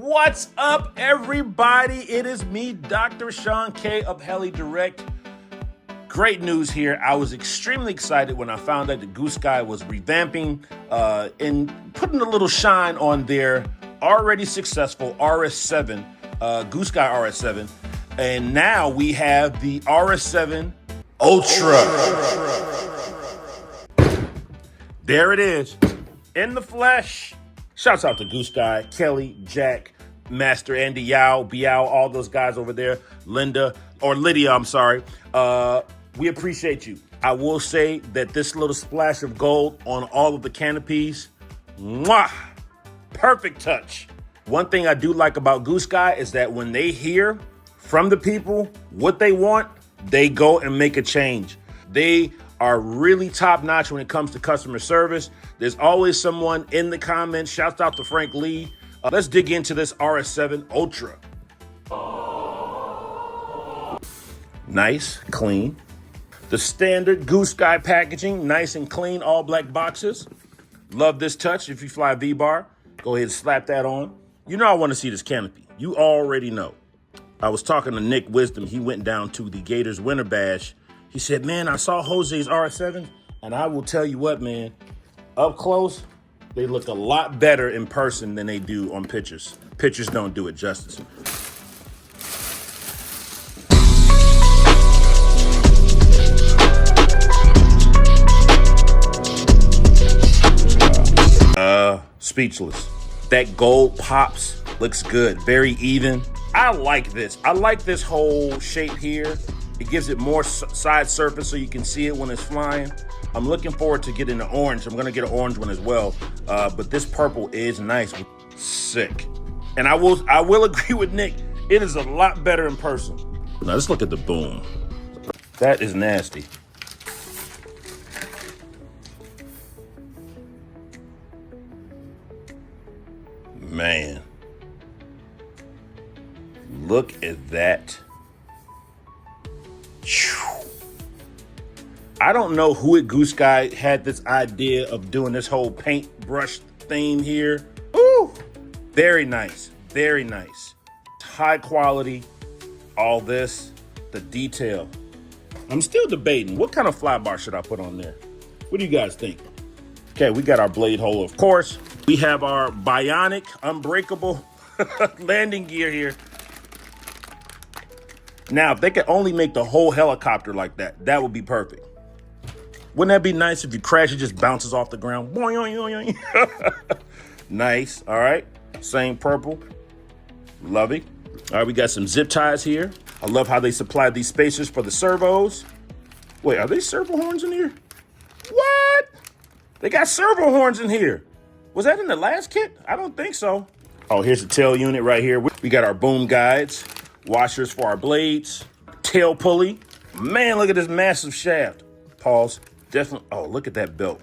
What's up, everybody? It is me, Dr. Sean K of HeliDirect. Great news here. I was extremely excited when I found out that Goose Sky was revamping and putting a little shine on their already successful RS7, Goose Sky RS7. And now we have the RS7 ULTRA. There it is, in the flesh. Shouts out to Goose Sky, Kelly, Jack, Master Andy, Yao, Biao, all those guys over there, Lydia, I'm sorry. We appreciate you. I will say that this little splash of gold on all of the canopies, mwah, perfect touch. One thing I do like about Goose Sky is that when they hear from the people what they want, they go and make a change. They are really top notch when it comes to customer service. There's always someone in the comments. Shouts out to Frank Lee. Let's dig into this RS7 ULTRA. Nice, clean. The standard Goose Sky packaging, nice and clean, all black boxes. Love this touch. If you fly V-bar, go ahead and slap that on. You know I want to see this canopy. You already know. I was talking to Nick Wisdom. He went down to the Gators Winter Bash. He said, man, I saw Jose's RS7, and I will tell you what, man, up close, they look a lot better in person than they do on pictures. Pictures don't do it justice. Speechless. That gold pops, looks good, very even. I like this. I like this whole shape here. It gives it more side surface so you can see it when it's flying. I'm looking forward to getting the orange. I'm gonna get an orange one as well. But this purple is nice, sick. And I will agree with Nick. It is a lot better in person. Now let's look at the boom. That is nasty. Man, look at that. I don't know who at Goose Sky had this idea of doing this whole paintbrush theme here. Ooh, very nice, very nice. High quality, all this, the detail. I'm still debating, what kind of fly bar should I put on there? What do you guys think? Okay, we got our blade hole, of course. We have our bionic, unbreakable landing gear here. Now, if they could only make the whole helicopter like that, that would be perfect. Wouldn't that be nice if you crash, it just bounces off the ground? Nice, all right. Same purple, lovely. All right, we got some zip ties here. I love how they supply these spacers for the servos. Wait, are they servo horns in here? What? They got servo horns in here. Was that in the last kit? I don't think so. Oh, here's the tail unit right here. We got our boom guides, washers for our blades, tail pulley. Man, look at this massive shaft. Pause. Definitely. Oh, look at that belt.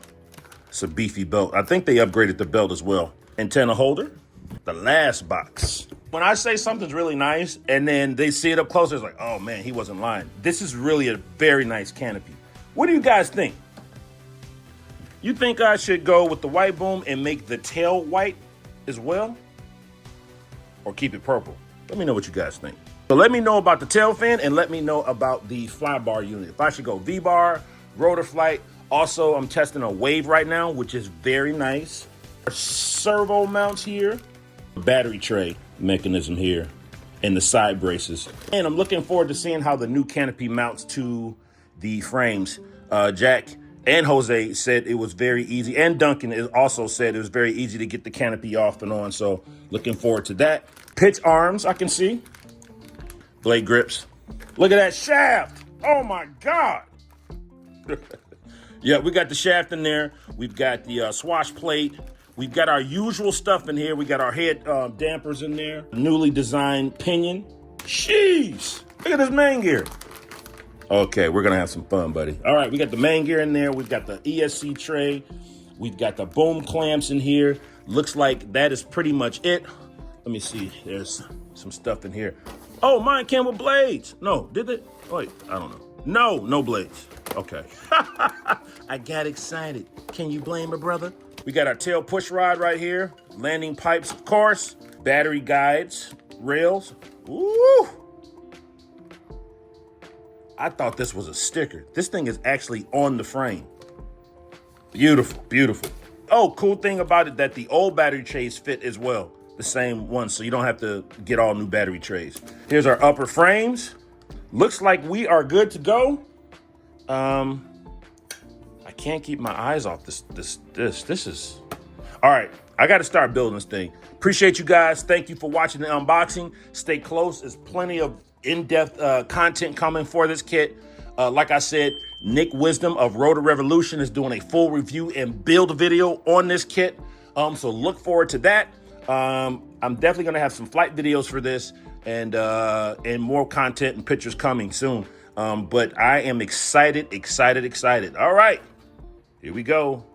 It's a beefy belt. I think they upgraded the belt as well. Antenna holder. The last box. When I say something's really nice and then they see it up close, it's like, oh man, he wasn't lying. This is really a very nice canopy. What do you guys think? You think I should go with the white boom and make the tail white as well? Or keep it purple? Let me know what you guys think. So let me know about the tail fin and let me know about the fly bar unit. If I should go V-bar, rotor flight. Also, I'm testing a wave right now, which is very nice. Servo mounts here. Battery tray mechanism here. And the side braces. And I'm looking forward to seeing how the new canopy mounts to the frames. Jack and Jose said it was very easy. And Duncan also said it was very easy to get the canopy off and on. So looking forward to that. Pitch arms, I can see. Blade grips. Look at that shaft. Oh my God. Yeah, we got the shaft in there. We've got the swash plate. We've got our usual stuff in here. We got our head dampers in there. Newly designed pinion. Jeez, look at this main gear. Okay, we're gonna have some fun, buddy. All right, we got the main gear in there. We've got the ESC tray. We've got the boom clamps in here. Looks like that is pretty much it. Let me see, there's some stuff in here. Oh, mine came with blades. No, did it? Wait, I don't know. No blades. Okay. I got excited. Can you blame a brother? We got our tail push rod right here. Landing pipes, of course. battery guides, rails. Ooh! I thought this was a sticker. This thing is actually on the frame. Beautiful, beautiful. Oh, cool thing about it that the old battery trays fit as well. The same one, so you don't have to get all new battery trays. Here's our upper frames. Looks like we are good to go. I can't keep my eyes off this. This is, all right. I got to start building this thing. Appreciate you guys. Thank you for watching the unboxing. Stay close. There's plenty of in-depth content coming for this kit. Like I said, Nick Wisdom of Rotor Revolution is doing a full review and build video on this kit. So look forward to that. I'm definitely going to have some flight videos for this and more content and pictures coming soon. But I am excited. All right, here we go.